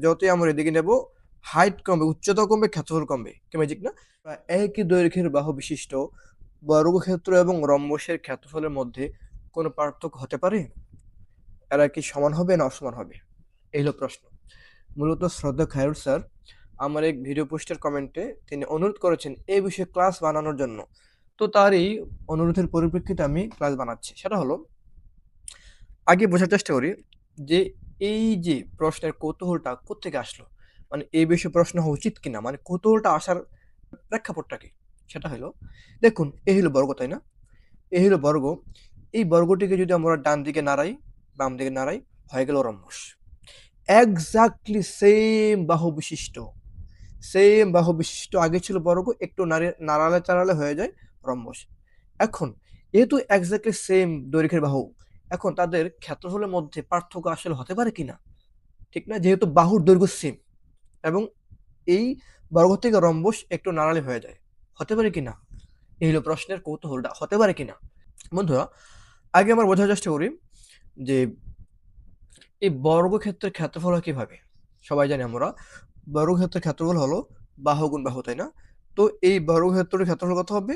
যতই আমরা এদিকে নেব হাইট কমবে, উচ্চতা কমবে, ক্ষেত্রফল কমবে। কি ম্যাজিক না? একই দৈর্ঘ্যের বাহু বিশিষ্ট বর্গক্ষেত্র এবং রম্বসের ক্ষেত্রফলের মধ্যে কোনো পার্থক্য হতে পারে? এরা কি সমান হবে না অসমান হবে? এই হলো প্রশ্ন। মূলত শ্রদ্ধা খায়রুল স্যার আমার এক ভিডিও পোস্টের কমেন্টে তিনি অনুরোধ করেছেন এই বিষয়ে ক্লাস বানানোর জন্য। তো তারই অনুরোধের পরিপ্রেক্ষিতে আমি ক্লাস বানাচ্ছি। সেটা হলো, আগে বোঝার চেষ্টা করি যে এই যে প্রশ্নের কৌতূহলটা কোত্থেকে আসলো, মানে এই বিষয়ে প্রশ্ন হওয়া উচিত কিনা, মানে কৌতূহলটা আসার প্রেক্ষাপটটা কি। সেটা হলো, দেখুন এই হলো বর্গ, তাই না? এই হলো বর্গ। এই বর্গটিকে যদি আমরা ডান দিকে নাড়াই, বাম দিকে নাড়াই, হয়ে গেল রম্বস। এক্স্যাক্টলি সেম বাহু বিশিষ্ট আগে ছিল বর্গ, একটু নাড়ালে চাড়ালে হয়ে যায় রম্বস। এখন যেহেতু এক্স্যাক্টলি সেম দৈর্ঘ্যের বাহু, এখন তাদের ক্ষেত্রফলের মধ্যে পার্থক্য আসলে হতে পারে কিনা, ঠিক না? যেহেতু বাহুর দৈর্ঘ্য সেম এবং এই বর্গ থেকে রম্বস একটু নাড়ালে হয়ে যায়, হতে পারে কিনা? এই হলো প্রশ্নের কৌতূহলটা, হতে পারে কিনা। বন্ধুরা, আগে আমরা বোঝার চেষ্টা করি যে এই বর্গক্ষেত্রের ক্ষেত্রফল হয় কিভাবে। সবাই জানি আমরা বর্গক্ষেত্রের ক্ষেত্রফল হলো বাহু গুণ বাহু, তাই না? তো এই বর্গক্ষেত্রের ক্ষেত্রফল কত হবে?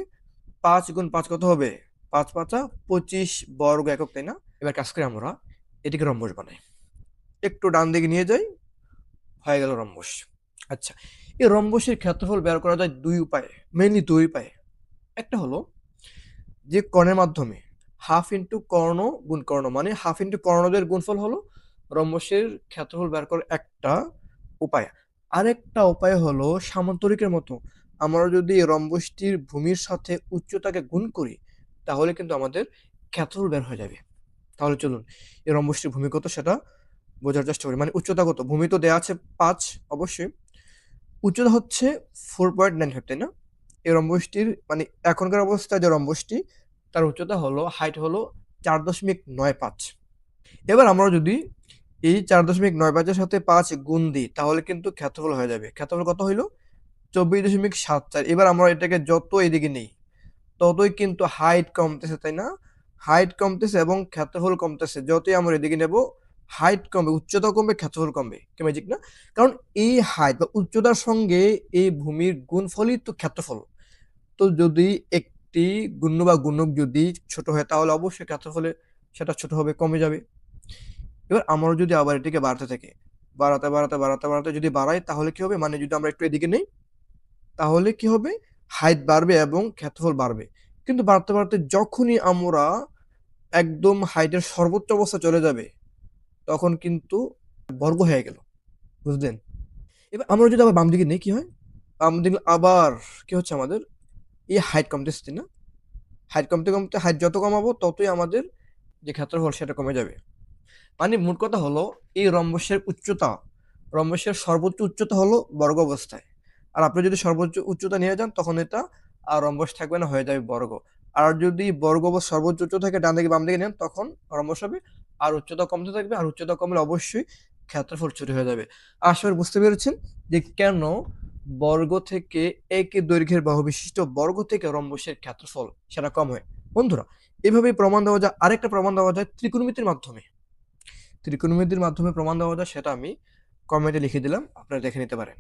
5 গুণ 5 কত হবে? 5 5 25 বর্গ একক, তাই না? এবার কাজ করে আমরা এটিকে রম্বস বানাই, একটু ডান দিকে নিয়ে যাই, হয়ে গেল রম্বস। আচ্ছা, এই রম্বসের ক্ষেত্রফল বের করা যায় দুই উপায়ে, মেইনলি দুই উপায়ে। একটা হলো যে কর্ণের মাধ্যমে হাফ ইন্টু কর্ণ গুণ কর্ণ, মানে হাফ ইন্টু কর্ণদের গুণফল হলো রম্বসের ক্ষেত্রফল বের করার একটা উপায়। আরেকটা উপায় হলো সামান্তরিকের মতো, আমরা যদি রম্বসটির ভূমির সাথে উচ্চতাকে গুণ করি তাহলে কিন্তু আমাদের ক্ষেত্রফল বের হয়ে যাবে। তাহলে চলুন এই রম্বসটির ভূমি কত সেটা বোঝার চেষ্টা করি। মানে উচ্চতা কত, ভূমি তো দেওয়া আছে 5, অবশ্যই উচ্চতা হচ্ছে 4.95, তাই না? এই রম্বসটির মানে এখনকার অবস্থায় যে রম্বসটি, তার উচ্চতা হলো, হাইট হলো 4.95। এবার আমরা যদি এই 4.95-এর সাথে 5 গুণ দিই তাহলে কিন্তু ক্ষেত্রফল হয়ে যাবে। ক্ষেত্রফল কত হইলো? 24.74। এবার আমরা এটাকে যত এদিকে নেই ততই কিন্তু হাইট কমতেছে, তাই না? হাইট কমতেছে এবং ক্ষেত্রফল কমতেছে। যতই আমরা এদিকে নেব হাইট কমবে, উচ্চতা কমবে, ক্ষেত্রফল কমবে। কি ম্যাজিক না? কারণ এই হাইট বা উচ্চতার সঙ্গে এই ভূমির গুণফলই তো ক্ষেত্রফল। তো যদি একটি গুণ্য বা গুণক যদি ছোট হয় তাহলে অবশ্যই ক্ষেত্রফলে সেটা ছোট হবে, কমে যাবে। এবার আমরা যদি আবার এটিকে বাড়াতে থাকি, বাড়াতে বাড়াতে বাড়াতে বাড়াতে যদি বাড়াই তাহলে কি হবে, মানে যদি আমরা একটু এদিকে নেই তাহলে কি হবে, হাইট বাড়বে এবং ক্ষেত্রফল বাড়বে। কিন্তু বাড়তে বাড়তে যখনই আমরা একদম হাইটের সর্বোচ্চ অবস্থা চলে যাবে তখন কিন্তু বর্গ হয়ে গেল, বুঝলেন? এবার আমরা যদি আবার বাম দিকে নেই কি হয়, বাম দিকে আবার কি হচ্ছে, আমাদের এই হাইট কমতেছে, তাই না? হাইট কমতে কমতে হাইট যত কমাবো ততই আমাদের যে ক্ষেত্রফল সেটা কমে যাবে। মানে মোট কথা হলো এই রম্বসের উচ্চতা, রম্বসের সর্বোচ্চ উচ্চতা হলো বর্গ অবস্থায়। আর আপনি যদি সর্বোচ্চ উচ্চতা নিয়ে যান তখন এটা আর রম্বস থাকবে না, হয়ে যাবে বর্গ। আর যদি বর্গ বা সর্বোচ্চ উচ্চতা থেকে ডান দিকে বাম দিকে নেন তখন রম্বস হবে। আর উচ্চতা কমতে থাকবে, আর উচ্চতা কমলে অবশ্যই ক্ষেত্রফল ছোট হয়ে যাবে। আশা করি বুঝতে পেরেছেন যে কেন বর্গ থেকে একই দৈর্ঘ্যের বাহু বিশিষ্ট বর্গ থেকে রম্বসের ক্ষেত্রফল সেটা কম হয়। বন্ধুরা, এভাবেই প্রমাণ দেওয়া যায়। আরেকটা প্রমাণ দেওয়া যায় ত্রিকোণমিতির মাধ্যমে। ত্রিকোণমিতির মাধ্যমে প্রমাণ দেওয়া যায়, সেটা আমি কমেন্টে লিখে দিলাম, আপনারা দেখে নিতে পারেন।